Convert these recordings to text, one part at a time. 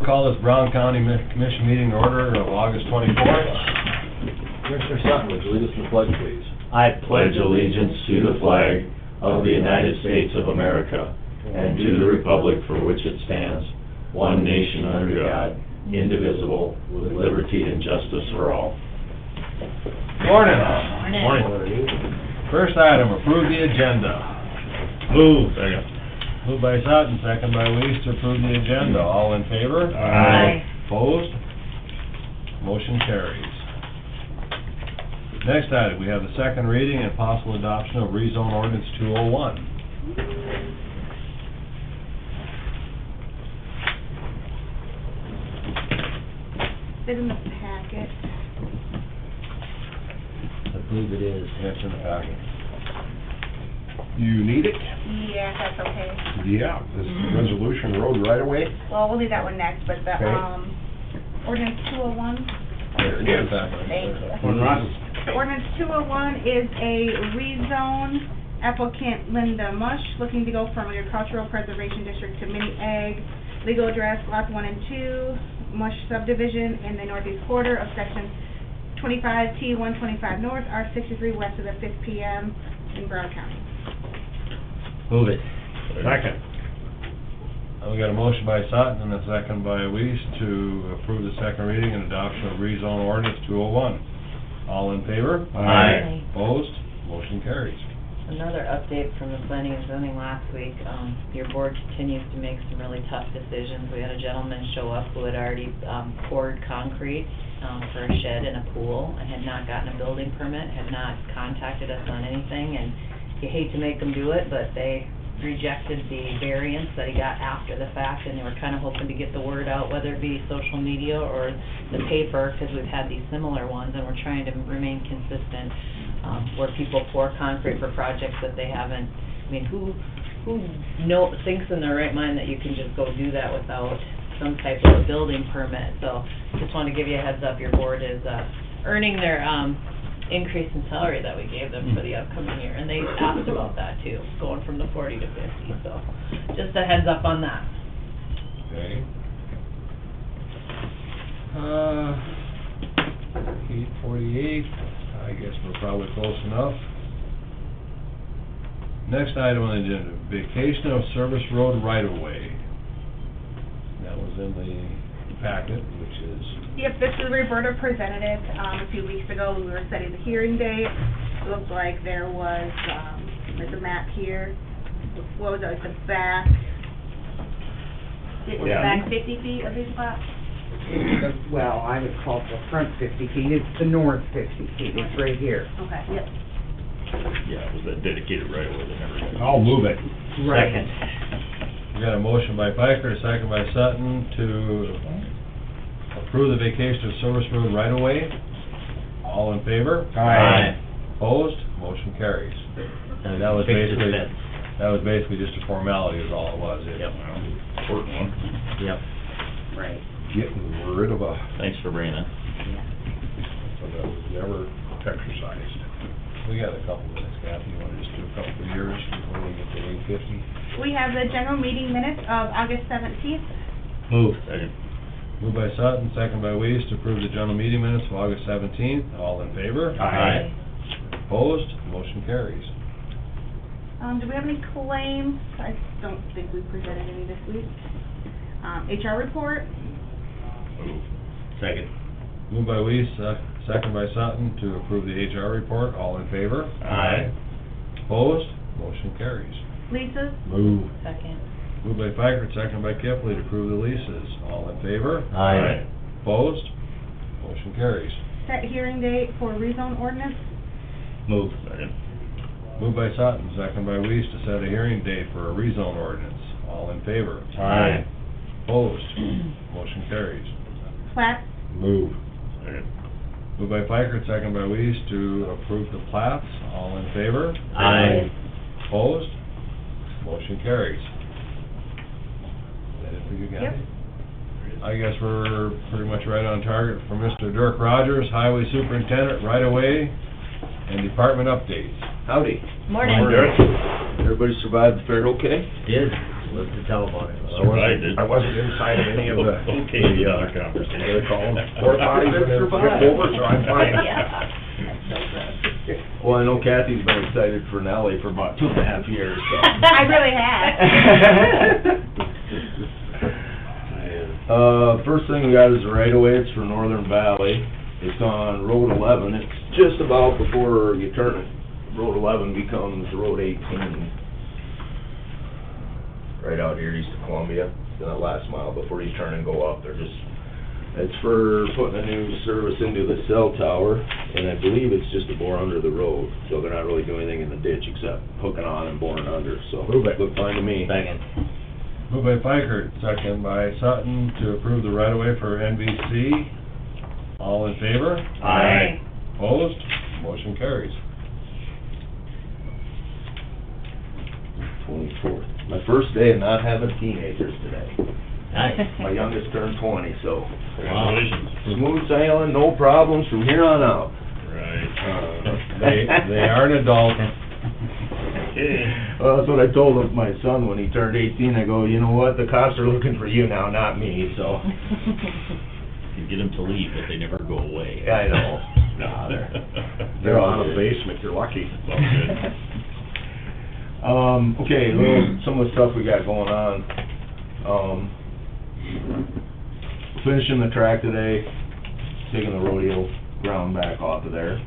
Call this Brown County Commission meeting to order of August 24th. Commissioner Sutton, would you lead us in the pledge, please? I pledge allegiance to the flag of the United States of America and to the republic for which it stands, one nation under God, indivisible, with liberty and justice for all. Morning. Morning. First item, approve the agenda. Move. Second. Moved by Sutton, second by Weiss to approve the agenda. All in favor? Aye. Opposed? Motion carries. Next item, we have the second reading and possible adoption of rezone ordinance 201. It's in the packet. I believe it is. Yes, in the packet. You need it? Yeah, that's okay. Yeah, this resolution road right away. Well, we'll do that one next, but the, Okay. ordinance 201, There it is. thank you. One run. So ordinance 201 is a rezone. Applicant Linda Mush, looking to go from agricultural preservation district to mini ag. Legal address, lots 1 and 2, Mush subdivision in the northeast quarter of section 25T 125 north, R63 west of the 5th PM in Brown County. Move it. Second. We got a motion by Sutton and a second by Weiss to approve the second reading and adoption of rezone ordinance 201. All in favor? Aye. Opposed? Motion carries. Another update from the planning and zoning last week, your board continues to make some really tough decisions. We had a gentleman show up who had already poured concrete for a shed and a pool and had not gotten a building permit, had not contacted us on anything, and you hate to make them do it, but they rejected the variance that he got after the fact, and they were kind of hoping to get the word out, whether it be social media or the paper, because we've had these similar ones, and we're trying to remain consistent, where people pour concrete for projects that they haven't. I mean, who thinks in their right mind that you can just go do that without some type of a building permit? So just want to give you a heads up, your board is earning their increase in salary that we gave them for the upcoming year, and they asked about that too, going from the 40 to 50, so just a heads up on that. Okay. 8:48, I guess we're probably close enough. Next item on the agenda, vacation of service road right-of-way. That was in the packet, which is... Yep, this is Roberta presented it, a few weeks ago. We were setting the hearing date. It looked like there was, there's a map here. What was it, like the back? It was Yeah. back 50 feet of these lots? Well, I would call it the front 50 feet, it's the north 50 feet, it's right here. Okay, yep. Yeah, it was that dedicated right away that never got. I'll move it. Second. We got a motion by Piker, a second by Sutton to approve the vacation of service road right-of-way. All in favor? Aye. Opposed? Motion carries. And that was basically just a formality is all it was. Yep. Important one. Yep. Right. Getting rid of a, Thanks for bringing that. so that was never exercised. We got a couple minutes, Kathy, you wanna just do a couple of years before we get to 8:50? We have the general meeting minutes of August 17th. Move. Second. Moved by Sutton, second by Weiss to approve the general meeting minutes of August 17th. All in favor? Aye. Opposed? Motion carries. Do we have any claims? I don't think we presented any this week. HR report. Move. Second. Moved by Weiss, second by Sutton to approve the HR report. All in favor? Aye. Opposed? Motion carries. Leases. Move. Second. Moved by Piker, second by Kippley to approve the leases. All in favor? Aye. Opposed? Motion carries. Set hearing date for rezone ordinance. Move. Second. Moved by Sutton, second by Weiss to set a hearing date for a rezone ordinance. All in favor? Aye. Opposed? Motion carries. Plat. Move. Second. Moved by Piker, second by Weiss to approve the plats. All in favor? Aye. Opposed? Motion carries. Is that it for you guys? Yep. I guess we're pretty much right on target for Mr. Dirk Rogers, Highway Superintendent, right away, and department updates. Howdy. Morning. Everybody survived the fair okay? Did. live to tell about it. I wasn't inside of any of the, Okay, the, another conversation. what do they call them? Porta potties and then flip over, so I'm fine. Well, I know Kathy's been excited for Nellie for about 2.5 years, so. I really have. First thing we got is the right of way, it's for Northern Valley. It's on Road 11, it's just about before you turn it. Road 11 becomes Road 18. Right out here east of Columbia, that last mile before you turn and go up, it's for putting a new service into the cell tower, and I believe it's just a bore under the road, so they're not really doing anything in the ditch except hooking on and boring under, so. Move it. Looked fine to me. Second. Moved by Pikert, second by Sutton, to approve the right-of-way for NBC. All in favor? Aye. Opposed? Motion carries. 24th. My first day of not having teenagers today. Nice. My youngest turned 20, so Congratulations. smooth sailing, no problems from here on out. Right. They are an adult. Okay. Well, that's what I told my son when he turned 18. I go, you know what, the cops are looking for you now, not me, so. You get them to leave, but they never go away. I know. No, They're all in the basement, you're lucky. Well, good. Okay, some of the stuff we got going on. Finishing the track today, taking the rodeo ground back off of there.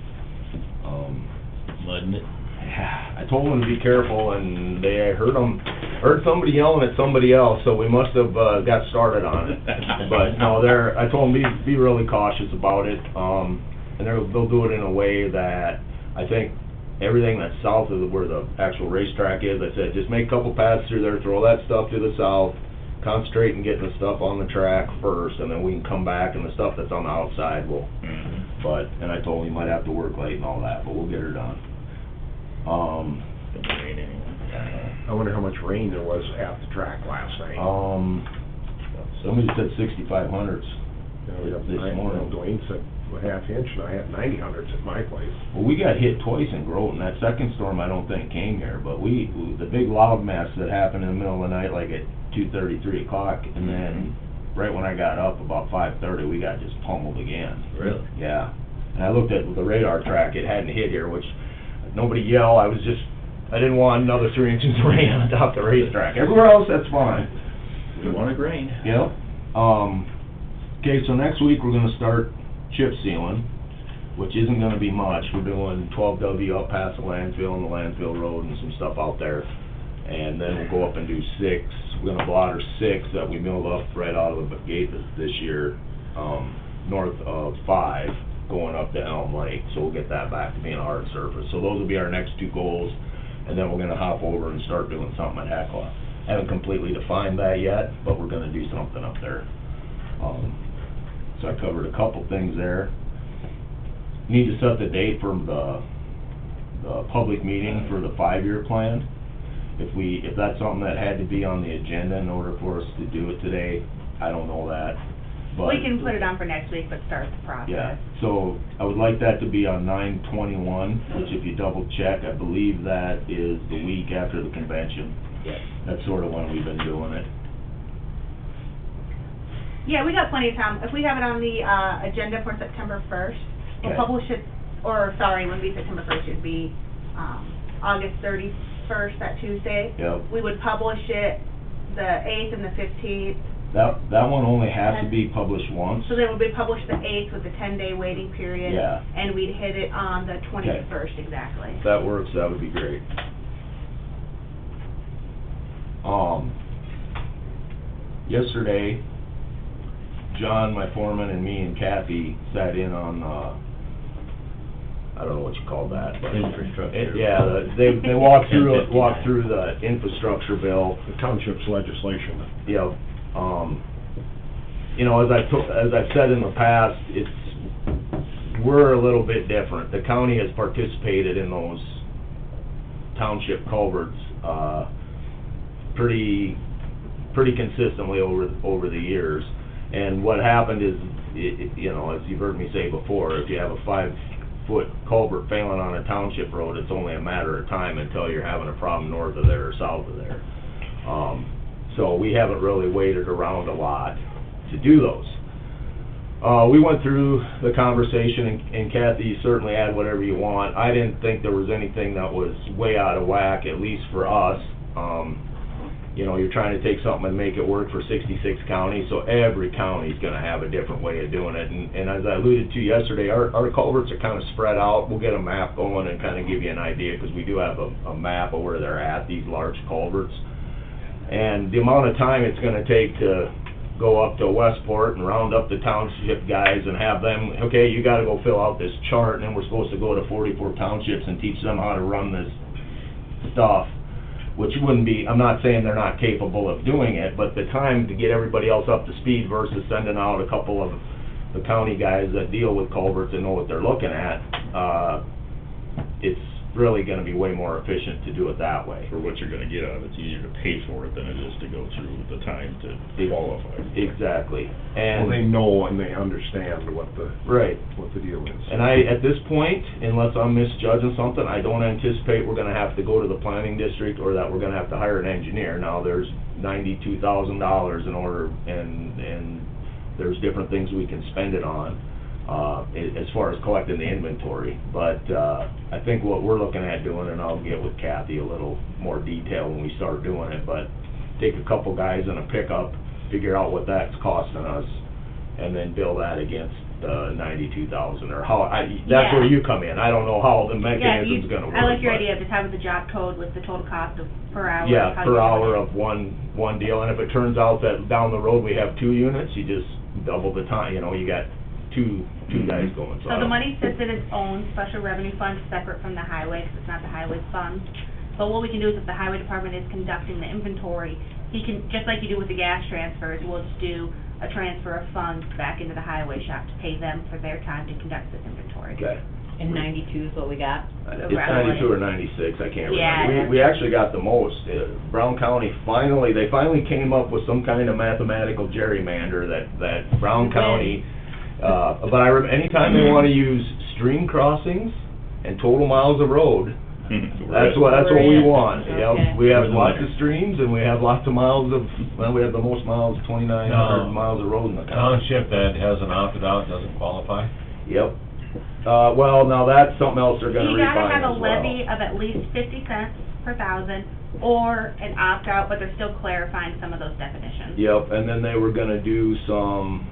Mudding it. Yeah, I told them to be careful, and I heard somebody yelling at somebody else, so we must have got started on it. But no, I told them be really cautious about it, and they'll do it in a way that I think everything that's south of where the actual racetrack is. I said just make a couple paths through there, throw that stuff to the south, concentrate on getting the stuff on the track first, and then we can come back and the stuff that's on the outside will. And I told him he might have to work late and all that, but we'll get her done. Been raining anyway. I wonder how much rain there was at the track last night. Somebody said 6,500s. this morning. Dwayne said a half inch, and I had 90/100s at my place. Well, we got hit twice in Groton. That second storm I don't think came here, but the big loud mess that happened in the middle of the night, like at 2:30, 3 o'clock, and then right when I got up, about 5:30, we got just pummeled again. Really? Yeah. And I looked at the radar track, it hadn't hit here, which, nobody yell, I didn't want another 3 inches of rain on top of the racetrack. Everywhere else, that's fine. We want it rain. Yep. Okay, so next week, we're gonna start chip sealing, which isn't gonna be much. We're doing 12W up past the landfill and the landfill road and some stuff out there. And then we'll go up and do 6. We're gonna blotter 6 that we milled up right out of the gate this year, north of 5, going up to Elm Lake. So we'll get that back to being a hard surface. So those will be our next 2 goals. And then we're gonna hop over and start doing something at Hecla. Haven't completely defined that yet, but we're gonna do something up there. So I covered a couple things there. Need to set the date for the public meeting for the 5-year plan. If that's something that had to be on the agenda in order for us to do it today, I don't know that. But We can put it on for next week, but start the process. yeah, so I would like that to be on 9/21, which if you double check, I believe that is the week after the convention. Yes. That's sort of when we've been doing it. Yeah, we got plenty of time. If we have it on the, agenda for September 1st, we'll Okay. publish it, it wouldn't be September 1st, it'd be, August 31st, that Tuesday. Yep. We would publish it the 8th and the 15th, That one only has to be published once. so then it would be published the 8th with a 10-day waiting period. Yeah. And we'd hit it on the 21st, exactly. If that works, that would be great. Yesterday, John, my foreman, and me and Kathy sat in on, I don't know what you call that, but. Infrastructure. They walked through the infrastructure bill. The township's legislation. Yep. You know, as I've said in the past, we're a little bit different. The county has participated in those township culverts, pretty consistently over the years. And what happened is, you know, as you've heard me say before, if you have a 5-foot culvert failing on a township road, it's only a matter of time until you're having a problem north of there or south of there. So we haven't really waited around a lot to do those. We went through the conversation, and Kathy, you certainly add whatever you want. I didn't think there was anything that was way out of whack, at least for us. You know, you're trying to take something and make it work for 66 counties, so every county's gonna have a different way of doing it. And as I alluded to yesterday, our culverts are kind of spread out. We'll get a map going and kind of give you an idea, because we do have a map of where they're at, these large culverts. And the amount of time it's gonna take to go up to Westport and round up the township guys and have them, okay, you gotta go fill out this chart, and then we're supposed to go to 44 townships and teach them how to run this stuff, which wouldn't be, I'm not saying they're not capable of doing it, but the time to get everybody else up to speed versus sending out a couple of the county guys that deal with culverts and know what they're looking at, it's really gonna be way more efficient to do it that way. For what you're gonna get out of it, it's easier to pay for it than it is to go through the time to qualify. Exactly. Well, And they know and they understand what the deal is. And at this point, unless I'm misjudging something, I don't anticipate we're gonna have to go to the planning district, or that we're gonna have to hire an engineer. Now, there's $92,000 in order, and there's different things we can spend it on, as far as collecting the inventory. But, I think what we're looking at doing, and I'll get with Kathy a little more detail when we start doing it, but take a couple guys in a pickup, figure out what that's costing us, and then bill that against 92,000, or how, that's where you come in. I don't know how the mechanism's gonna work. I like your but- idea of just having the job code with the total cost of per hour. Yeah, how per you hour do it. of one deal, and if it turns out that down the road we have 2 units, you just double the time, you know, you got two guys going, so. So the money sits in its own special revenue fund, separate from the highway, because it's not the highway's fund. But what we can do is, if the highway department is conducting the inventory, he can, just like you do with the gas transfers, we'll just do a transfer of funds back into the highway shop to pay them for their time to conduct this inventory. Okay. And 92 is what we got? It's 92 or 96, I can't Yeah. remember. We actually got the most. Brown County they finally came up with some kind of mathematical gerrymander that Brown County, but anytime they wanna use stream crossings and total miles of road, that's what we want. Okay. Yep, we have lots of streams, and we have lots of miles of, well, we have the most miles, 2,900 No. miles of road in the county. Township that hasn't opted out doesn't qualify? Yep. Well, now that's something else they're gonna You refine gotta have a as well. levy of at least 50 cents per thousand, or an opt-out, but they're still clarifying some of those definitions. Yep, and then they were gonna do some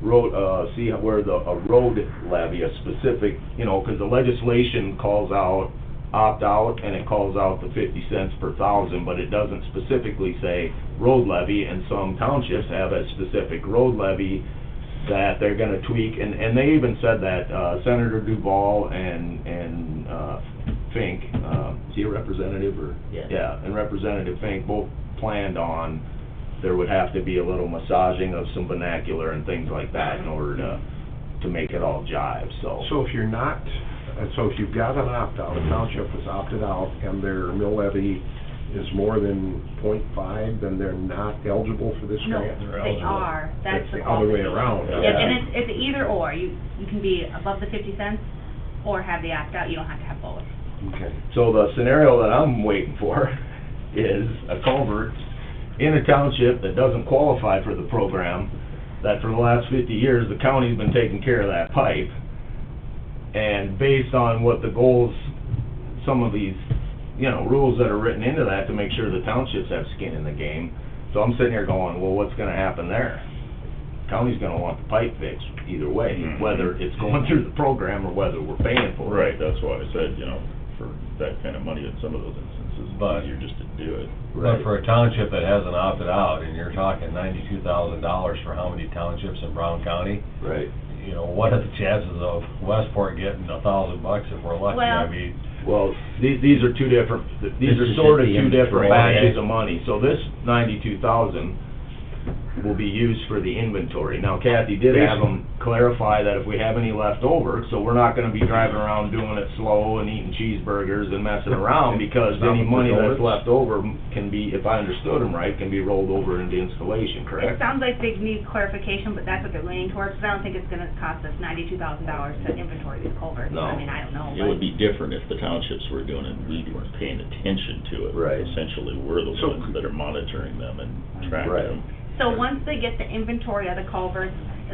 road, see where a road levy, a specific, you know, 'cause the legislation calls out opt-out, and it calls out the 50 cents per thousand, but it doesn't specifically say road levy, and some townships have a specific road levy that they're gonna tweak, and they even said that, Senator Duval and Fink, is he a representative, or? Yes. Yeah, and Representative Fink both planned on, there would have to be a little massaging of some vernacular and things like that in order to make it all jive, so. So if you're not, so if you've got an opt-out, a township has opted out, and their mill levy is more than .5, then they're not eligible for this No, grant? they are, that's the other way qualification. around. Yep, and it's either or, you can be above the 50 cents, or have the opt-out, you don't have to have both. Okay. So the scenario that I'm waiting for is a culvert in a township that doesn't qualify for the program, that for the last 50 years, the county's been taking care of that pipe. And based on what the goals, some of these, you know, rules that are written into that to make sure the townships have skin in the game. So I'm sitting here going, well, what's gonna happen there? County's gonna want the pipe fixed either way, Mhm. whether it's going through the program or whether we're paying for it. Right, that's why I said, you know, for that kind of money in some of those instances, But- it's easier just to do it. But for a township that hasn't opted out, and you're talking $92,000 for how many townships in Brown County, Right. you know, what are the chances of Westport getting $1,000 if we're lucky? Well- I mean, Well, these are two different, these This are is sort of just the two different inventory. batches of money. So this 92,000 will be used for the inventory. Now Kathy did have them clarify that if we have any left over, so we're not gonna be driving around doing it slow and eating cheeseburgers and messing around, because any money that's left over can be, if I understood them right, can be rolled over into installation, It correct? sounds like they need clarification, but that's what they're leaning towards, 'cause I don't think it's gonna cost us $92,000 to inventory these culverts. No. I mean, I don't know, It would but be different if the townships were doing it and we weren't paying attention to it. Right. Essentially, we're the So- ones that are monitoring them and tracking Right. them. so once they get the inventory of the culverts,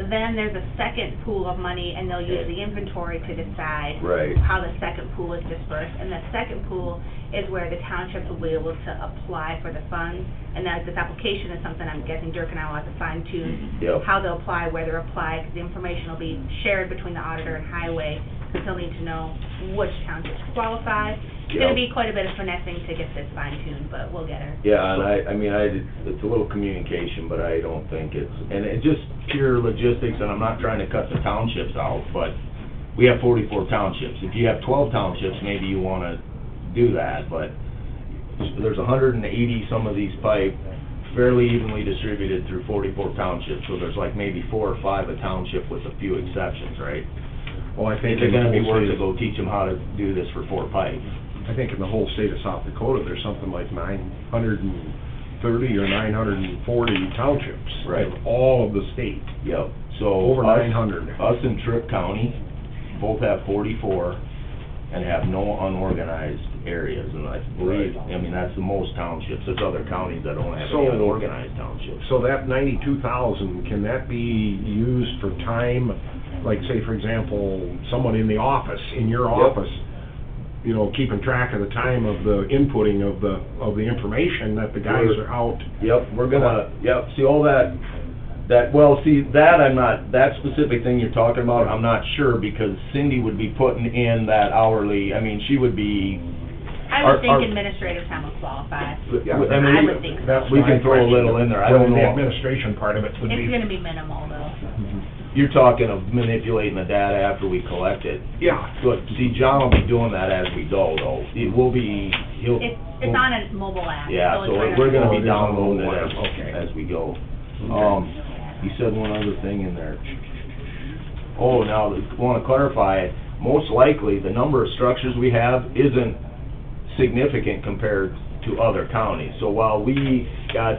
then there's a second pool of money, and they'll use the inventory to decide Right. how the second pool is dispersed. And the second pool is where the townships will be able to apply for the funds. And that this application is something I'm guessing Dirk and I will have to fine tune. Yep. How they'll apply, where they're applied, 'cause the information will be shared between the auditor and highway, because he'll need to know which townships qualify. It's gonna Yep. be quite a bit of finessing to get this fine tuned, but we'll get her. Yeah, and I mean, it's a little communication, but I don't think it's, and it's just pure logistics, and I'm not trying to cut the townships out, but we have 44 townships. If you have 12 townships, maybe you wanna do that, but there's 180 some of these pipe, fairly evenly distributed through 44 townships, so there's like maybe 4 or 5 a township with a few exceptions, right? Well, I think Is it in the gonna be whole worth state, to go teach them how to do this for 4 pipe? I think in the whole state of South Dakota, there's something like 930 or 940 townships. Right. In all of the state. Yep, so. Over us- 900. Us and Tripp County both have 44 and have no unorganized areas, and I believe, I mean, that's the most townships. There's other counties that don't have any So- unorganized townships. So that 92,000, can that be used for time, like say, for example, someone in the office, in your Yep. office, you know, keeping track of the time of the inputting of the information that the guys are out? Yep, we're gonna, yep, see all that, well, see, that I'm not, that specific thing you're talking about, I'm not sure, because Cindy would be putting in that hourly, I mean, she would be. I our- would think our- administrative time would qualify. Yeah, I mean, I we- would think so. That's We my can throw a question. little in there, I Whether don't the know. administration part of it would be. It's gonna be minimal, though. You're talking of manipulating the data after we collect it. Yeah. But, see, John will be doing that as we go, though. It will be, he'll. It's on a mobile app. Yeah, it's so right on we're the gonna phone. be it is on downloading mobile app, it okay. as we go. Okay. You said one other thing in there. Oh, now, I wanna clarify, most likely, the number of structures we have isn't significant compared to other counties. So while we got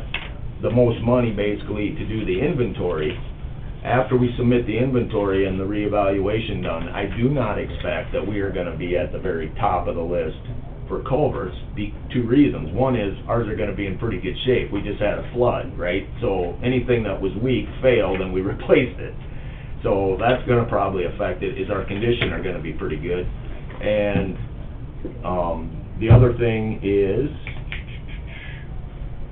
the most money basically to do the inventory, after we submit the inventory and the reevaluation done, I do not expect that we are gonna be at the very top of the list for culverts. Two reasons. One is, ours are gonna be in pretty good shape. We just had a flood, right? So anything that was weak failed and we replaced it. So that's gonna probably affect it, is our condition are gonna be pretty good. And, the other thing is,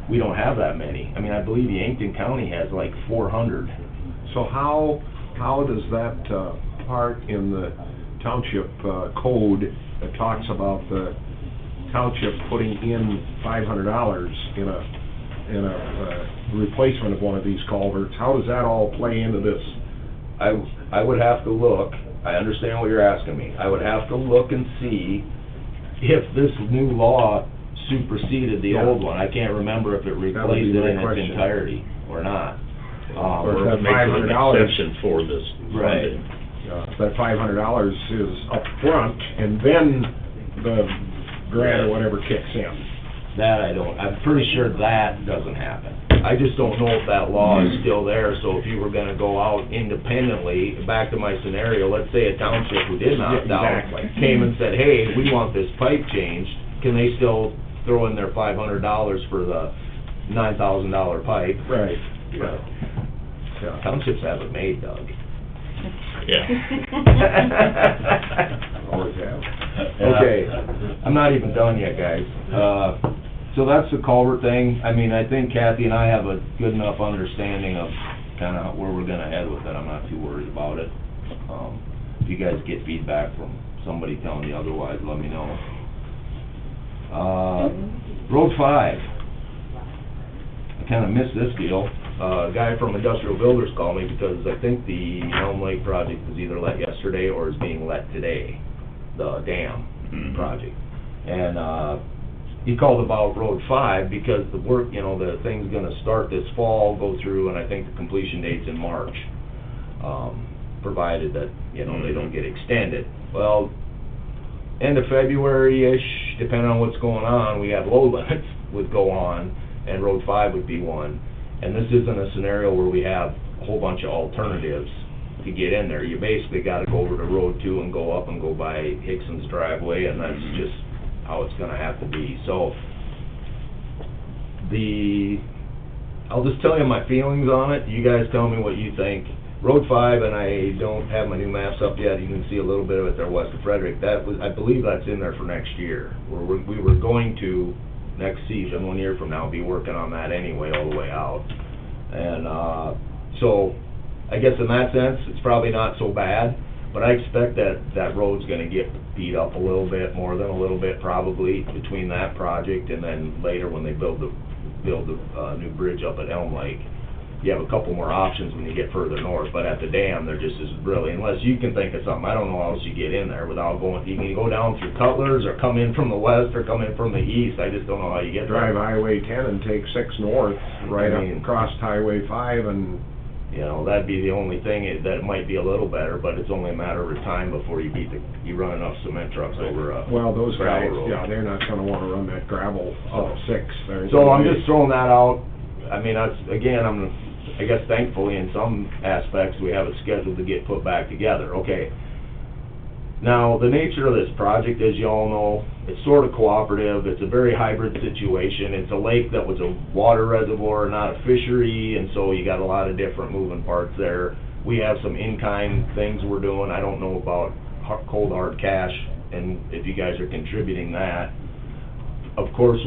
we don't have that many. I mean, I believe Yankton County has like 400. So how does that part in the township code that talks about the township putting in $500 in a replacement of one of these culverts, how does that all play into this? I would have to look, I understand what you're asking me. I would have to look and see if this new law superseded the Yeah. old one. I can't remember if it That would be replaced it my in its question. entirety or not. Or Or that make it an $500. exception for this Right. funding. That $500 is up front, and then the grant or whatever kicks in. That I'm pretty sure that doesn't happen. I just don't know if that law is still there, so if you were gonna go out independently, back to my scenario, let's say a township who did not opt out Exactly. came and said, hey, we want this pipe changed, can they still throw in their $500 for the $9,000 pipe? Right. Yeah. Yeah. Townships have it made, Doug. Yeah. Always have. Okay, I'm not even done yet, guys. So that's the culvert thing. I mean, I think Kathy and I have a good enough understanding of kinda where we're gonna head with it. I'm not too worried about it. If you guys get feedback from somebody telling you otherwise, let me know. Road 5. I kinda missed this deal. A guy from Industrial Builders called me because I think the Elm Lake project was either let yesterday or is being let today, the dam Mhm. project. And, he called about Road 5 because the work, you know, the thing's gonna start this fall, go through, and I think the completion date's in March, provided that, you know, they don't get extended. Well, end of February-ish, depending on what's going on, we have low limits would go on, and Road 5 would be one. And this isn't a scenario where we have a whole bunch of alternatives to get in there. You basically gotta go over to Road 2 and go up and go by Hickson's driveway, and that's just how it's gonna have to be. So, I'll just tell you my feelings on it, you guys tell me what you think. Road 5, and I don't have my new maps up yet, you can see a little bit of it there west of Frederick, that was, I believe that's in there for next year. We were going to, next season, 1 year from now, be working on that anyway, all the way out. And, so, I guess in that sense, it's probably not so bad, but I expect that road's gonna get beat up a little bit, more than a little bit probably, between that project and then later when they build the new bridge up at Elm Lake. You have a couple more options when you get further north, but at the dam, there just isn't really, unless you can think of something, I don't know how else you get in there without going, you can go down through Cutler's or come in from the west or come in from the east, I just don't know how you get there. Drive Highway 10 and take 6 north, right up across Highway 5 and... You know, that'd be the only thing, that it might be a little better, but it's only a matter of time before you you run enough cement trucks over a Well, those guys, gravel road. yeah, they're not gonna wanna run that gravel up 6. So I'm just throwing that out. I mean, that's, again, I guess thankfully in some aspects, we have it scheduled to get put back together. Okay. Now, the nature of this project, as you all know, it's sort of cooperative, it's a very hybrid situation. It's a lake that was a water reservoir, not a fishery, and so you got a lot of different moving parts there. We have some in-kind things we're doing. I don't know about cold hard cash, and if you guys are contributing that. Of course,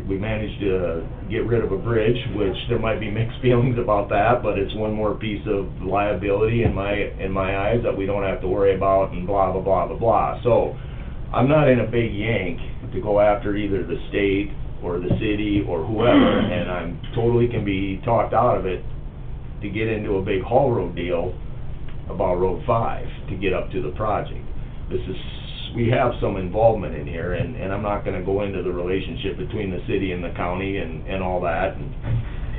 we managed to get rid of a bridge, which there might be mixed feelings about that, but it's one more piece of liability in my eyes that we don't have to worry about and blah, blah, blah, blah, blah. So, I'm not in a big yank to go after either the state or the city or whoever, and I'm totally can be talked out of it to get into a big haul road deal about Road 5 to get up to the project. We have some involvement in here, and I'm not gonna go into the relationship between the city and the county and all that,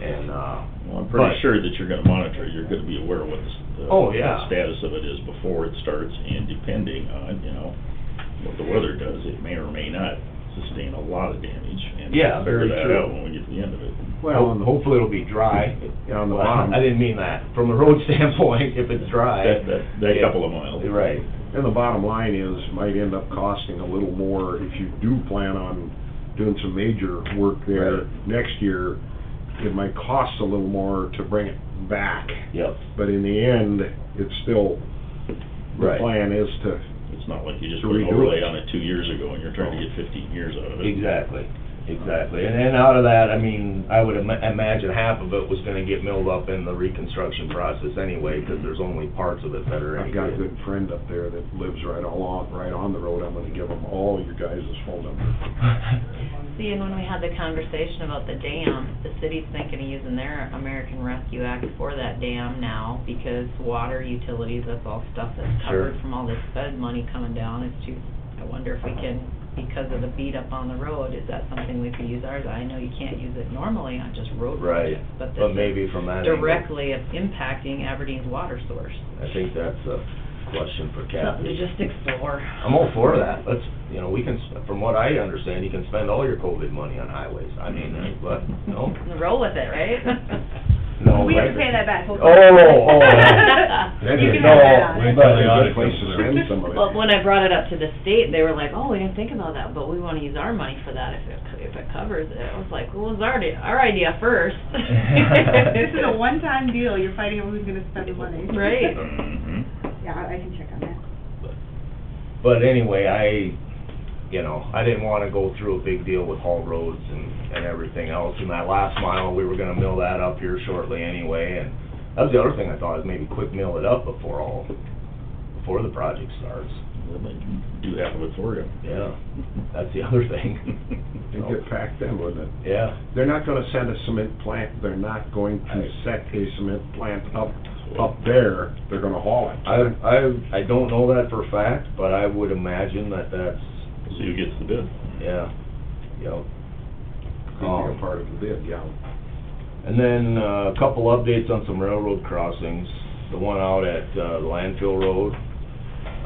Well, I'm pretty sure that you're gonna monitor, you're gonna be aware of what the status of it is before it starts, and depending on, you know, what the weather does, it may or may not sustain a lot of damage, and very figure that true. out when we get to the end of it. Well, hopefully it'll be dry. on the Well, bottom, I didn't mean that. From a road standpoint, if it's dry. That couple of miles. Right. and the bottom line is, might end up costing a little more if you do plan on doing some major work there Right. next year. It might cost a little more to bring it back, Yep. but in the end, it's still, the Right. plan is to, It's not like you just To put an redo overlay it. on it 2 years ago and you're trying to get 15 years out of it. Exactly. And out of that, I mean, I would imagine half of it was gonna get milled up in the reconstruction process anyway, because there's only parts of it that are any I've got a good. good friend up there that lives right on the road. I'm gonna give him all your guys' phone number. See, and when we had the conversation about the dam, the city's thinking of using their American Rescue Act for that dam now, because water utilities, that's all stuff that's Sure. covered from all this fed money coming down. It's too, I wonder if we can, because of the beat up on the road, is that something we could use ours? I know you can't use it normally on just road Right, projects, but but this maybe from that angle. directly impacting Aberdeen's water source. I think that's a question for Something to Kathy. just explore. I'm all for that. Let's, you know, we can, from what I understand, you can spend all your COVID money on highways. I mean, but, no, Roll with it, right? no. We have to right. pay that back. We'll- Oh. Then You you can know, have that. Wait till but- the audit place comes to through. spend some of it. Well, when I brought it up to the state, they were like, "Oh, we didn't think about that, but we want to use our money for that if it covers it." I was like, "Well, it was our idea first." This is a one-time deal, you're fighting over who's gonna spend the money. Right. Mhm. Yeah, I can check on that. But anyway, I didn't wanna go through a big deal with haul roads and everything else. And that last mile, we were gonna mill that up here shortly anyway, and that was the other thing I thought, is maybe quick mill it up before the project starts. Well, they do half of it for you. Yeah, that's the other thing. And get packed in with it. Yeah, They're not gonna send a cement plant, they're not going to set a cement plant up there, they're gonna haul it. I don't know that for a fact, but I would imagine that that's, See who gets the bid. yeah. Yep. Could be a part of the bid, yeah. And then, a couple updates on some railroad crossings. The one out at, the landfill road,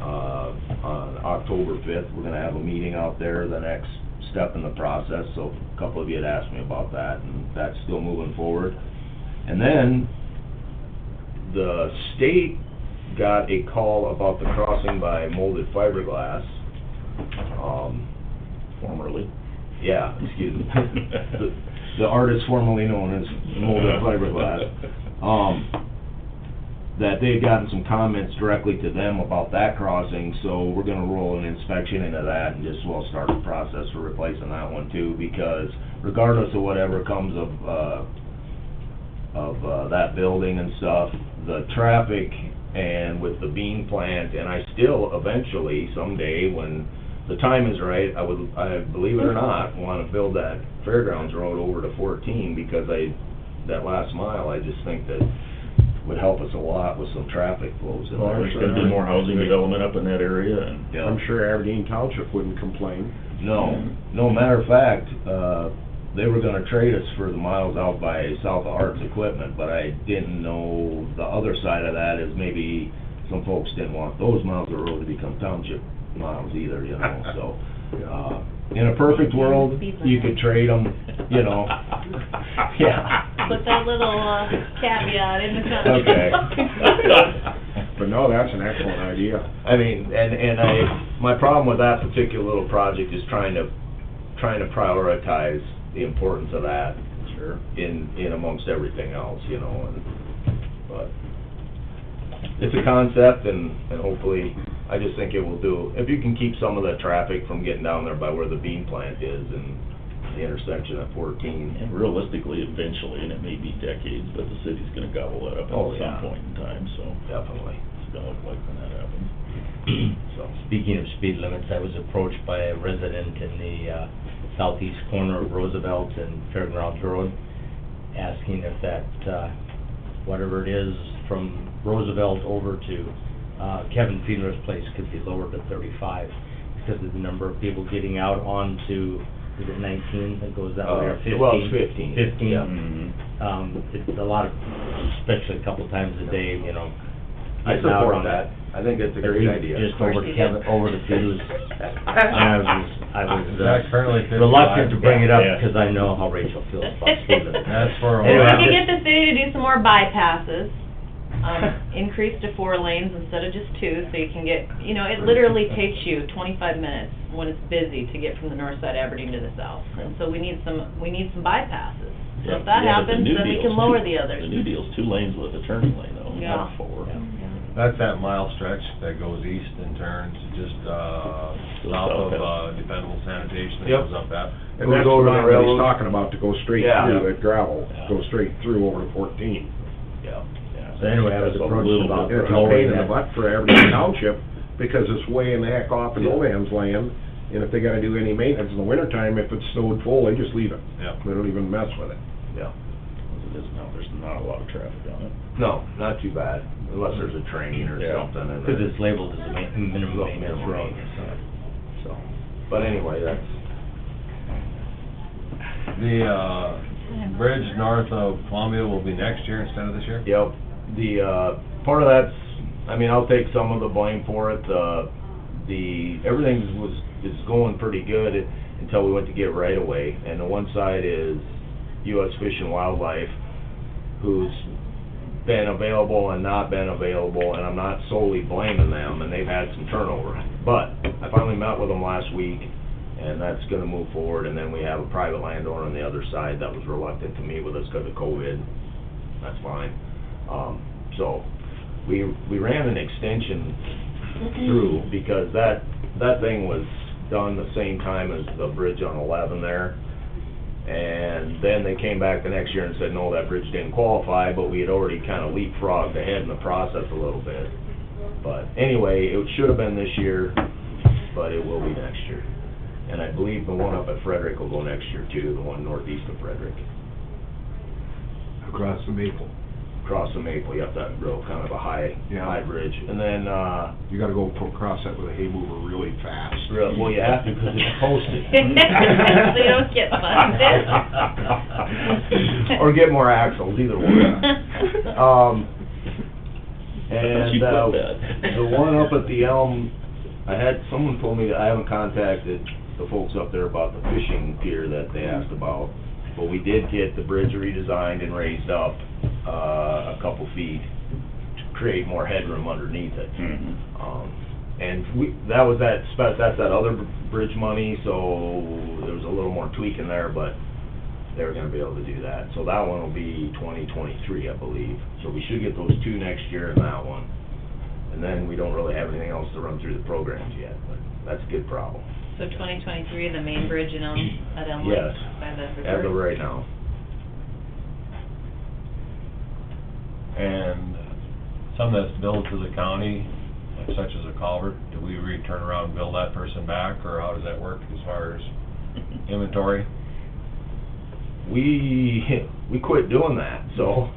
on October 5th, we're gonna have a meeting out there, the next step in the process, so a couple of you had asked me about that, and that's still moving forward. And then, the state got a call about the crossing by Molded Fiberglass. Formerly. Yeah, excuse me. The artist formerly known as Molded Fiberglass. That they had gotten some comments directly to them about that crossing, so we're gonna roll an inspection into that and just, well, start the process for replacing that one too, because regardless of whatever comes of that building and stuff, the traffic and with the bean plant, and I still eventually, someday, when the time is right, I believe it or not, wanna build that Fairgrounds Road over to 14, because that last mile, I just think that would help us a lot with some traffic flows in Well, there. there's gonna be more housing development up in that area, and Yeah. I'm sure Aberdeen Township wouldn't complain. No, matter of fact, they were gonna trade us for the miles out by South of Arts Equipment, but I didn't know the other side of that is maybe some folks didn't want those miles of road to become township miles either, you know, so. In a perfect world, you could trade them, you know, yeah. Put that little caveat in the contract. Okay. But no, that's an excellent idea. I mean, my problem with that particular little project is trying to prioritize the importance of that. Sure. In amongst everything else, you know, but it's a concept, and hopefully, I just think it will do, if you can keep some of the traffic from getting down there by where the bean plant is and the intersection at 14. And realistically, eventually, and it may be decades, but the city's gonna gobble that up Oh, at yeah. some point in time, so Definitely, it's gonna look like when that happens. so. Speaking of speed limits, I was approached by a resident in the southeast corner of Roosevelt and Fairgrounds Road, asking if that, whatever it is, from Roosevelt over to Kevin Federer's place could be lowered to 35, because of the number of people getting out onto, is it 19 that goes that way, or 15? Well, it's 15. 15. Yeah. It's a lot of, especially a couple times a day, you know. I getting out support on that. I think it's a But great he idea. just over to Kevin, over to Peter's. I was Is that currently 55? reluctant to bring it up, Yeah. because I know how Rachel feels about speed limits. That's for a Anyway, We I'm could just- get the city to do some more bypasses, increase to 4 lanes instead of just 2, so you can get, you know, it literally takes you 25 minutes when it's busy to get from the north side of Aberdeen to the south. And so we need some bypasses. So if that Yeah, but the happens, new then we deal's can lower two- the others. The new deal's 2 lanes with a turning lane though, Yeah. not 4. That's that mile stretch that goes east and turns just, south of, Dependable Sanitation that Yep. goes up that. And Goes that's over the the line that he's railroad. talking about, to go straight Yeah. through the gravel, Yeah. go straight through over to 14. Yeah. So anyway, I was That's a approached little about bit It's a lowering pain in the that. butt for Aberdeen Township, because it's way in the heck off in no man's land, and if they gotta do any maintenance in the wintertime, if it's snowed full, they just leave it. Yeah. They don't even mess with it. Yeah. As it is now, there's not a lot of traffic on it. No, not too bad, unless there's a train or Yeah. something. and Because then- it's labeled as a minimum maintenance road. So, but anyway, that's, The, bridge north of Columbia will be next year instead of this year? yep, part of that's, I mean, I'll take some of the blame for it, everything is going pretty good until we went to get right away, and the one side is US Fish and Wildlife, who's been available and not been available, and I'm not solely blaming them, and they've had some turnover. But I finally met with them last week, and that's gonna move forward, and then we have a private landowner on the other side that was reluctant to meet with us because of COVID. That's fine. So, we ran an extension through, because that thing was done the same time as the bridge on 11 there. And then they came back the next year and said, no, that bridge didn't qualify, but we had already kind of leapfrogged ahead in the process a little bit. But anyway, it should have been this year, but it will be next year. And I believe the one up at Frederick will go next year too, the one northeast of Frederick. Across the Maple. across the Maple, you have to have real kind of a high bridge. And then, You gotta go across that with a hay mover really fast. well, you have to because it's posted. So you don't get busted. Or get more axles, either one. And, Cheap like that. the one up at the Elm, someone told me that I haven't contacted the folks up there about the fishing pier that they asked about. But we did get the bridge redesigned and raised up, a couple feet to create more headroom underneath it. Mhm. And that's that other bridge money, so there was a little more tweaking there, but they were gonna be able to do that. So that one will be 2023, I believe. So we should get those two next year and that one. And then we don't really have anything else to run through the programs yet, but that's a good problem. So 2023, the main bridge in at Elmwood? Yes, By the as of resort? right now. And something that's billed to the county, like such as a culvert, do we turn around and bill that person back, or how does that work as far as inventory? We quit doing that, so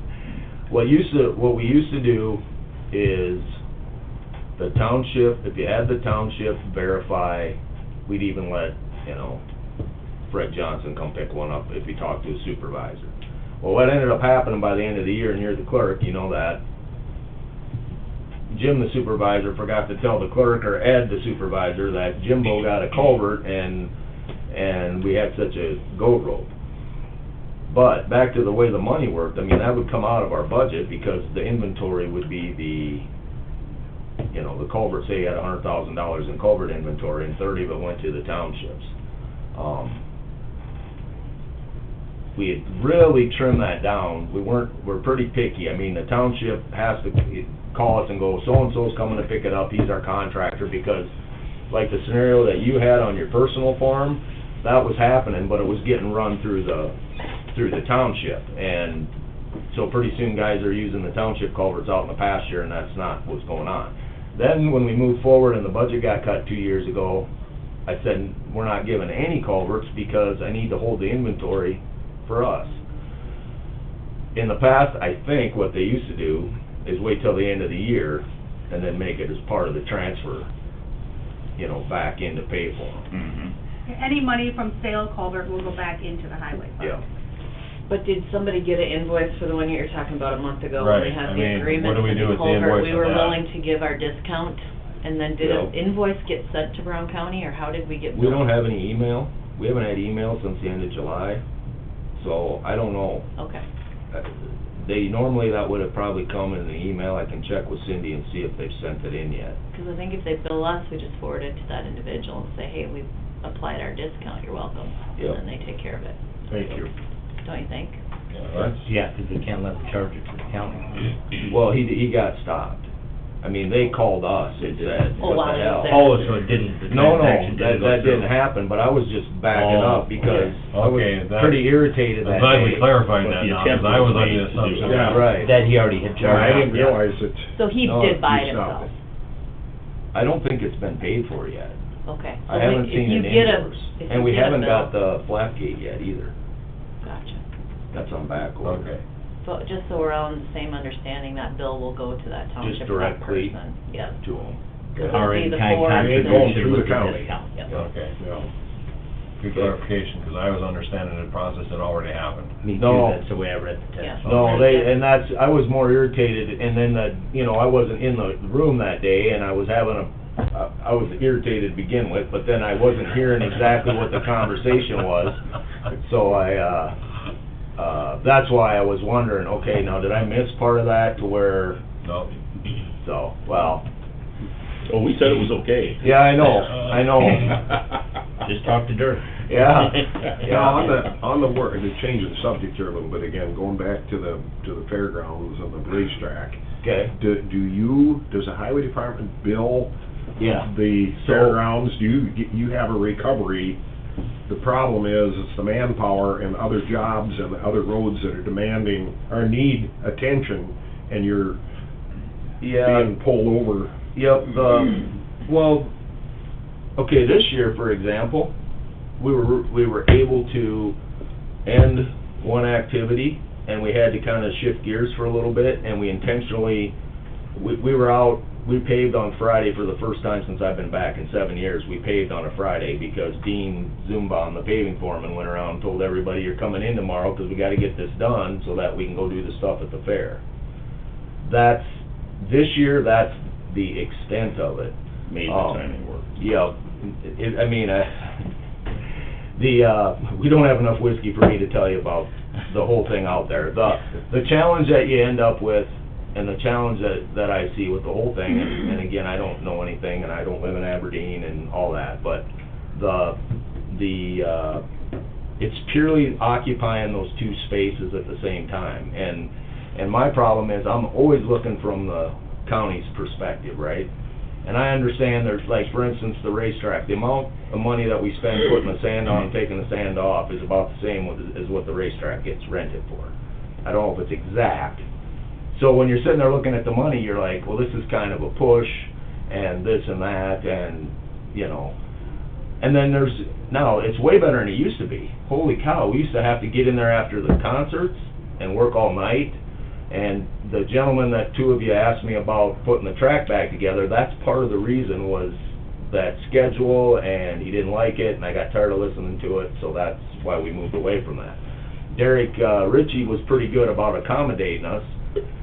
what we used to do is the township, if you had the township verify, we'd even let, Fred Johnson come pick one up if he talked to a supervisor. Well, what ended up happening by the end of the year, and you're the clerk, you know that, Jim the supervisor forgot to tell the clerk, or Ed the supervisor, that Jimbo got a culvert and we had such a goat rope. But back to the way the money worked, I mean, that would come out of our budget because the inventory would be the culvert, say you had $100,000 in culvert inventory and 30 of it went to the townships. We had really trimmed that down. We're pretty picky. I mean, the township has to call us and go, so-and-so's coming to pick it up, he's our contractor, because like the scenario that you had on your personal farm, that was happening, but it was getting run through the township, and so pretty soon guys are using the township culverts out in the pasture, and that's not what's going on. Then when we moved forward and the budget got cut 2 years ago, I said, we're not giving any culverts because I need to hold the inventory for us. In the past, I think what they used to do is wait till the end of the year and then make it as part of the transfer, back in to pay for them. Mhm. Any money from sale culvert will go back into the highway fund. Yeah. But did somebody get an invoice for the one you were talking about a month ago when we Right. had I the mean, agreement what do we for do the with the culvert? invoice We on were that? willing to give our discount, and then did an Yeah. invoice get sent to Brown County, or how did we get We billed? don't have any email. We haven't had email since the end of July, so I don't know. Okay. Normally that would have probably come in an email. I can check with Cindy and see if they've sent it in yet. Because I think if they bill us, we just forward it to that individual and say, hey, we've applied our discount, you're welcome. Yep. And then they take care of it, Thank you. don't you think? Yeah, because we can't let them charge it to the county. Well, he got stopped. I mean, they called us and said, Oh, what wow, the hell? they Oh, so it didn't, the No, transaction that didn't go through. didn't happen, but I was just backing Oh, up because I okay, was that- pretty irritated that I'm glad we day. clarified But that the now, attempt because I was was under the made to do assumption. it. Yeah, right. That he already had Yeah, charged. I didn't realize that. So he No, did buy it he stopped himself? I don't think it's been paid for yet. Okay. I So haven't if seen you an get a- invoice. if And you we get a haven't got bill- the flat gate yet either. Gotcha. That's on back order. Okay. So, just so we're all in the same understanding, that bill will go to that township, that directly person? Yes. To them. Because Our it'll be the in-kind Ford, It's the- going contribution through the with the county. discount, yep. Okay. Yeah. Good clarification, because I was understanding the process had already happened. Me too, No. that's the way I read the text. Yeah. No, Okay. and I was more irritated, and then I wasn't in the room that day, and I was I was irritated to begin with, but then I wasn't hearing exactly what the conversation was, so that's why I was wondering, okay, now did I miss part of that to where, No. so, well, Oh, we said it was okay. yeah, I know, Just talk to Dirk. yeah. Yeah, on the work, to change the subject here a little bit again, going back to the fairgrounds and the racetrack. Okay, Does the highway department bill yeah. the So- fairgrounds? Do you have a recovery? The problem is, it's the manpower and other jobs and the other roads that are demanding, or need attention, and you're Yeah. being pulled over. Yep, well, okay, this year, for example, we were able to end one activity and we had to kind of shift gears for a little bit, and we intentionally, we were out, we paved on Friday for the first time since I've been back in 7 years. We paved on a Friday because Dean Zumbaum, the paving foreman, went around and told everybody, you're coming in tomorrow because we got to get this done so that we can go do the stuff at the fair. This year, that's the extent of it. Made the timing work. Yeah, we don't have enough whiskey for me to tell you about the whole thing out there. The challenge that you end up with, and the challenge that I see with the whole thing, and again, I don't know anything, and I don't live in Aberdeen and all that, but it's purely occupying those two spaces at the same time. And my problem is, I'm always looking from the county's perspective, right? And I understand there's, like, for instance, the racetrack, the amount of money that we spend putting the sand on and taking the sand off is about the same as what the racetrack gets rented for. I don't know if it's exact. So when you're sitting there looking at the money, you're like, well, this is kind of a push, and this and that, and, you know. And then now, it's way better than it used to be. Holy cow, we used to have to get in there after the concerts and work all night. And the gentleman that two of you asked me about putting the track back together, that's part of the reason was that schedule, and he didn't like it, and I got tired of listening to it, so that's why we moved away from that. Derek Ritchie was pretty good about accommodating us,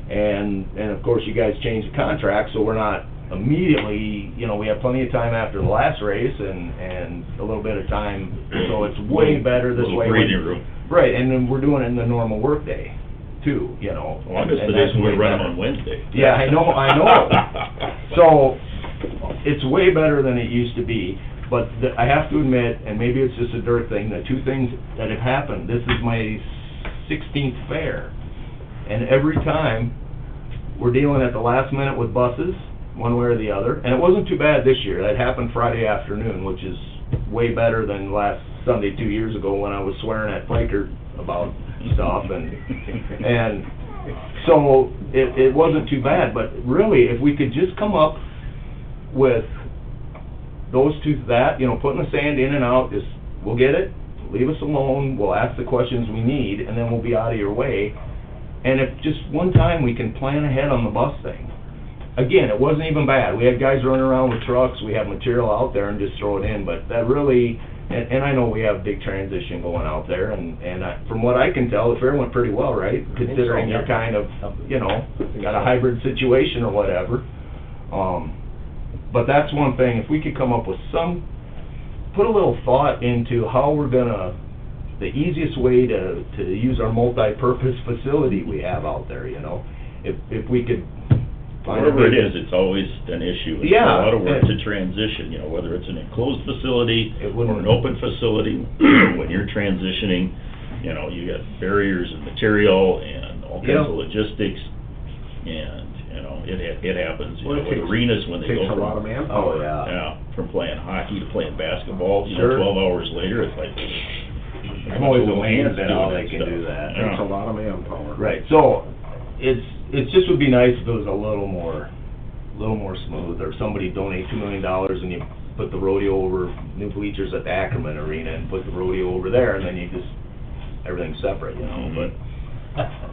and of course you guys changed the contract, so we're not immediately, you know, we have plenty of time after the last race and a little bit of time, so it's way better this way. Little breathing room. Right, and then we're doing it in the normal workday too, you know. Well, I miss the days when we run them on Wednesday. Yeah, I know. So, it's way better than it used to be, but I have to admit, and maybe it's just a dirt thing, the two things that have happened, this is my 16th fair, and every time, we're dealing at the last minute with buses, one way or the other, and it wasn't too bad this year. That happened Friday afternoon, which is way better than last Sunday 2 years ago when I was swearing at Flaker about stuff, and so it wasn't too bad, but really, if we could just come up with those two, putting the sand in and out, just, we'll get it, leave us alone, we'll ask the questions we need, and then we'll be out of your way. And if just one time we can plan ahead on the bus thing. Again, it wasn't even bad. We had guys running around with trucks, we have material out there and just throw it in, but that really, and I know we have big transition going out there, and from what I can tell, the fair went pretty well, right? Considering you're kind of, got a hybrid situation or whatever. But that's one thing, if we could come up with put a little thought into how we're gonna, the easiest way to use our multi-purpose facility we have out there, if we could find whatever it is, it's always an issue. It's Yeah. a lot of work to transition, whether it's an enclosed facility It or wouldn't- an open facility. When you're transitioning, you got barriers and material and all kinds of logistics, and, it happens. Well, it With takes- arenas when they go Takes a lot of from, manpower. Oh, yeah. from playing hockey to playing basketball, Sure. 12 hours later, it's like. I'm always little hands amazed at how doing they can stuff. do that. Yeah. Takes a lot of manpower. Right, so, it just would be nice if it was a little more smooth, or somebody donate $2 million and you put the rodeo over, new bleachers at the Ackerman Arena and put the rodeo over there, and then you just, everything's separate, but.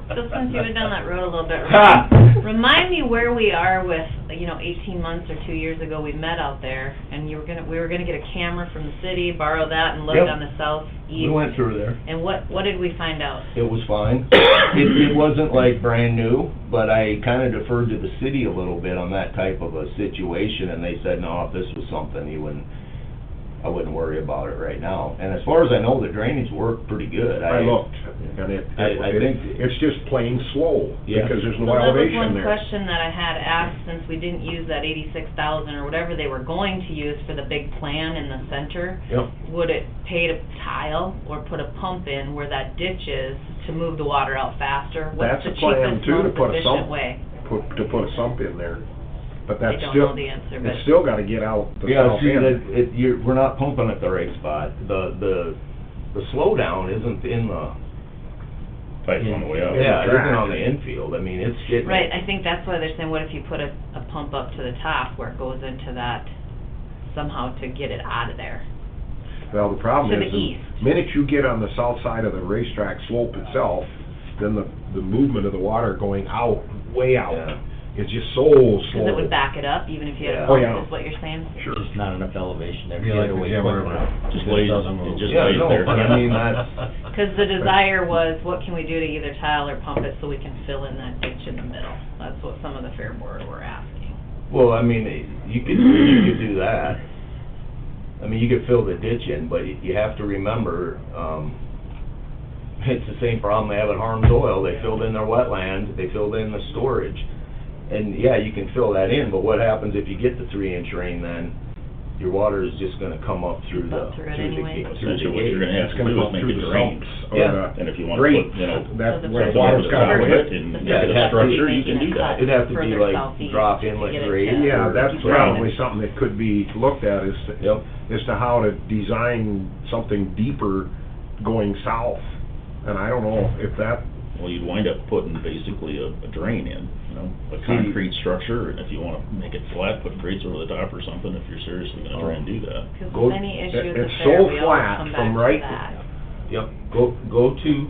So since you've done that road a little bit, Ha! remind me where we are with, 18 months or 2 years ago, we met out there, and we were gonna get a camera from the city, borrow that, and look Yep. on the southeast. We went through there. And what did we find out? It was fine. It wasn't like brand new, but I kinda deferred to the city a little bit on that type of a situation, and they said, no, if this was something, I wouldn't worry about it right now. And as far as I know, the drainage worked pretty good. I looked, and I think it's just plain slow, Yeah. because there's no Well, that was elevation one there. question that I had asked, since we didn't use that 86,000 or whatever they were going to use for the big plan in the center. Yep. Would it pay to tile or put a pump in where that ditch is to move the water out faster? What's That's the a plan, cheapest, too, to most put a efficient sump. way? To put a sump in there, but I that's don't still, know the answer, but. it's still gotta get out the Yeah, south see, end. we're not pumping at the right spot. The slowdown isn't in the. Pipe on the way out. Yeah, it Track. isn't on the infield. I mean, it's getting. Right, I think that's why they're saying, what if you put a pump up to the top where it goes into that, somehow to get it out of there? Well, the problem To is, the east. the minute you get on the south side of the racetrack slope itself, then the movement of the water going out, way out, Yeah. is just so slow. Because it would back it up, even if you had Yeah. a Oh, pump, yeah. is what you're saying? Sure. Just not enough elevation there to Be get like it the away Gemmer, quick but enough. Just it lays, doesn't move. it just Yeah, lays no, there. but I mean, that's, Because the desire was, what can we do to either tile or pump it so we can fill in that ditch in the middle? That's what some of the Fair Board were asking. well, I mean, you could do that. I mean, you could fill the ditch in, but you have to remember, it's the same problem they have at Harm's Oil. They filled in their wetland, they filled in the storage. And yeah, you can fill that in, but what happens if you get the 3-inch rain then? Your water is just gonna come up through the, Up through it through the anyway. gate, through the Essentially, what you're gate. gonna have It's to gonna do is come make through it the drain. sumps or Yeah. the And if you wanna grates, put, you know, that, So the where first the water's one got was away. it and Yeah, make it it'd a have to be structure, you making can a do that. cut It'd have to be further like southeast drop to inlet get it grade. to- Yeah, that's Keep it probably in. something that could be looked at Yep. as to how to design something deeper going south. And I don't know if that, Well, you'd wind up putting basically a drain in, you know, a concrete structure, and if you wanna make it flat, put grates over the top or something, if you're seriously gonna try and do that. Because Go- with any issue with the it's fair, so we always flat come from back right- to that. Yep, go to,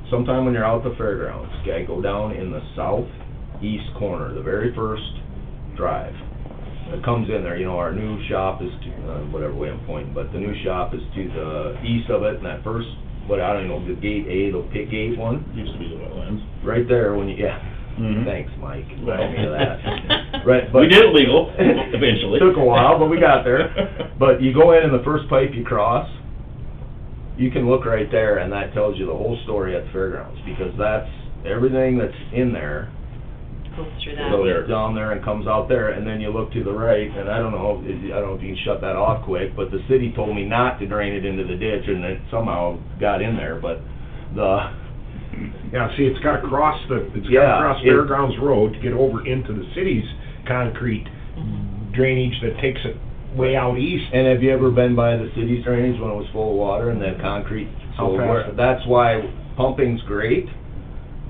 sometime when you're out at the fairgrounds, okay, go down in the southeast corner, the very first drive. It comes in there, you know, our new shop is to, whatever way I'm pointing, but the new shop is to the east of it, and that first, what, I don't know, the gate A, the pit gate one, Used to be the wetlands. right there when you, yeah. Mhm. Thanks, Mike, Well. remind me of that. Right, but. We did it legal, eventually. Took a while, but we got there. But you go in the first pipe you cross, you can look right there, and that tells you the whole story at the fairgrounds, because that's, everything that's in there Goes through that. Go there. goes down there and comes out there, and then you look to the right, and I don't know if you can shut that off quick, but the city told me not to drain it into the ditch, and it somehow got in there, but yeah, see, it's gotta cross Yeah, cross it- Fairgrounds Road to get over into the city's concrete drainage that takes it way out east. And have you ever been by the city's drainage when it was full of water and that concrete? How So fast? where- that's why pumping's great,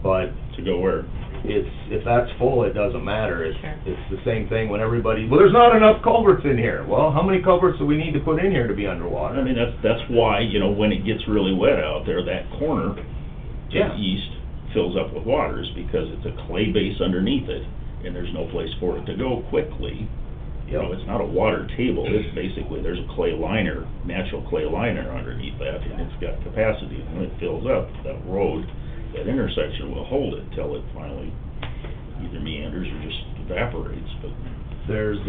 but To go where? it's, if that's full, it doesn't matter. It's, Sure. it's the same thing when everybody, well, there's not enough culverts in here. Well, how many culverts do we need to put in here to be underwater? I mean, that's why, you know, when it gets really wet out there, that corner to Yeah. the east fills up with waters, because it's a clay base underneath it, and there's no place for it to go quickly. You know, Yep. it's not a water table, it's basically, there's a clay liner, natural clay liner underneath that, and it's got capacity. When it fills up, that road, that intersection will hold it till it finally either meanders or just evaporates, but There's, It's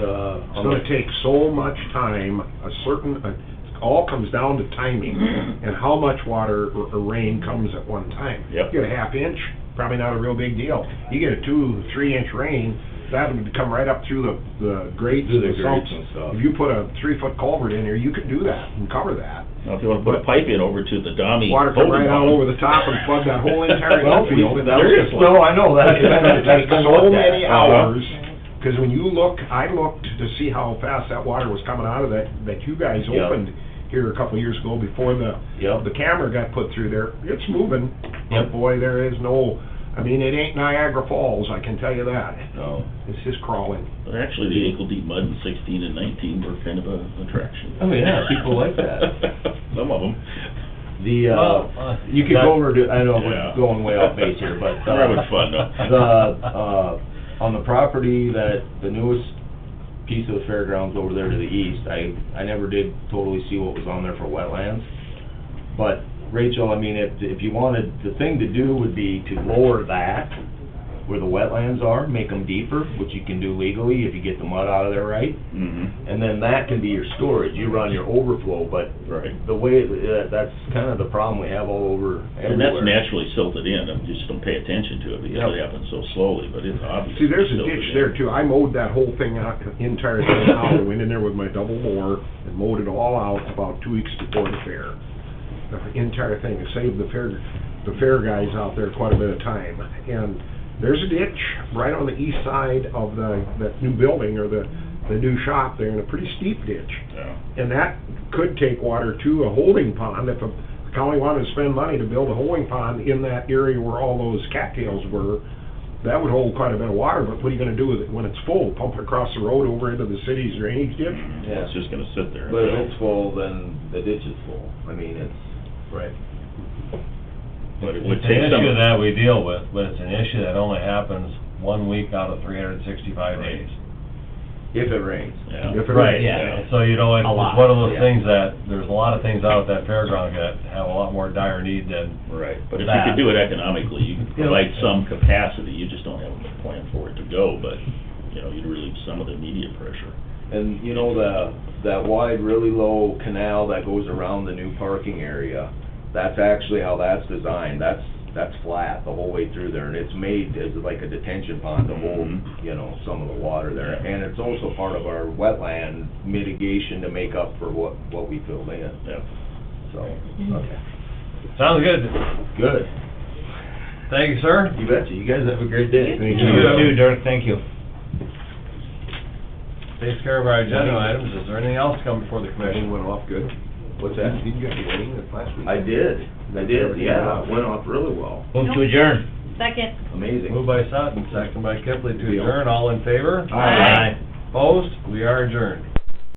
gonna take so much time, it all comes down to timing and how much water or rain comes at one time. Yep. You get a half inch, probably not a real big deal. You get a 2-3 inch rain, that would come right up through the grates Through and the the grates sumps. and stuff. If you put a 3-foot culvert in there, you could do that and cover that. now if you wanna put a pipe in over to the Dami Water come holding right out pond- over the top and flood that whole entire Well, infield. and seriously. No, I know that. It's gonna take so many hours, Right. because when you look, I looked to see how fast that water was coming out of that you guys Yep. opened here a couple of years ago before the Yep. camera got put through there. It's moving. Yep. But boy, there is no, I mean, it ain't Niagara Falls, I can tell you that. No. It's just crawling. But actually, the ankle-deep mud in 16 and 19 were kind of a attraction. Oh, yeah, people like that. Some of them. The, Well, you could go over to, I know Yeah. we're going way off base here, but, We're having fun, though. on the property that, the newest piece of the fairgrounds over there to the east, I never did totally see what was on there for wetlands. But, Rachel, I mean, if you wanted, the thing to do would be to lower that, where the wetlands are, make them deeper, which you can do legally if you get the mud out of there right. Mm-hmm, And then that can be your storage, you run your overflow, but right. the way, that's kind of the problem we have all over And that's everywhere. naturally silted in, I just don't pay attention to it because it happens so slowly, but it's obvious. See, there's a silted ditch in. there too. I mowed that whole thing out, entire thing out. I went in there with my double mower and mowed it all out about 2 weeks before the fair. The entire thing, it saved the fair guys out there quite a bit of time. And there's a ditch right on the east side of that new building, or the new shop there, and a pretty steep ditch. Yeah. And that could take water to a holding pond if the county wanted to spend money to build a holding pond in that area where all those cattails were. That would hold quite a bit of water, but what are you gonna do with it when it's full? Pump it across the road over into the city's drainage ditch? Well, it's just gonna sit there. But if it's full, then the ditch is full, I mean, it's, right. But it would It's an take some. issue that we deal with, but it's an issue that only happens 1 week out of 365 Right. days. If it rains. Yeah. If it Right, rains. Yeah. so you know, it's A lot, one of those yeah. things that, there's a lot of things out at that fairground that have a lot more dire need than, Right, but if you That. could do it economically, you could Yeah. provide some capacity, you just don't have a plan for it to go, but, you know, you'd relieve some of the immediate pressure. And you know, that wide, really low canal that goes around the new parking area, that's actually how that's designed. That's flat the whole way through there, and it's made as like a detention pond to hold, Mhm. you know, some of the water there. Yeah. And it's also part of our wetland mitigation to make up for what we filled in, Yeah. so. Okay. sounds good. Good. Thank you, sir. You betcha. You guys have a great day. You Thank too. you. You too, Dirk, thank you. Takes care of our agenda items. Is there anything else come before the Meeting commission? went off good. What's that? Did you get the wedding last week? I did, yeah, it went off really well. Move to adjourn. Second. Amazing. Moved by Sutton, second by Kipley to adjourn. All in favor? Aye. Opposed? We are adjourned.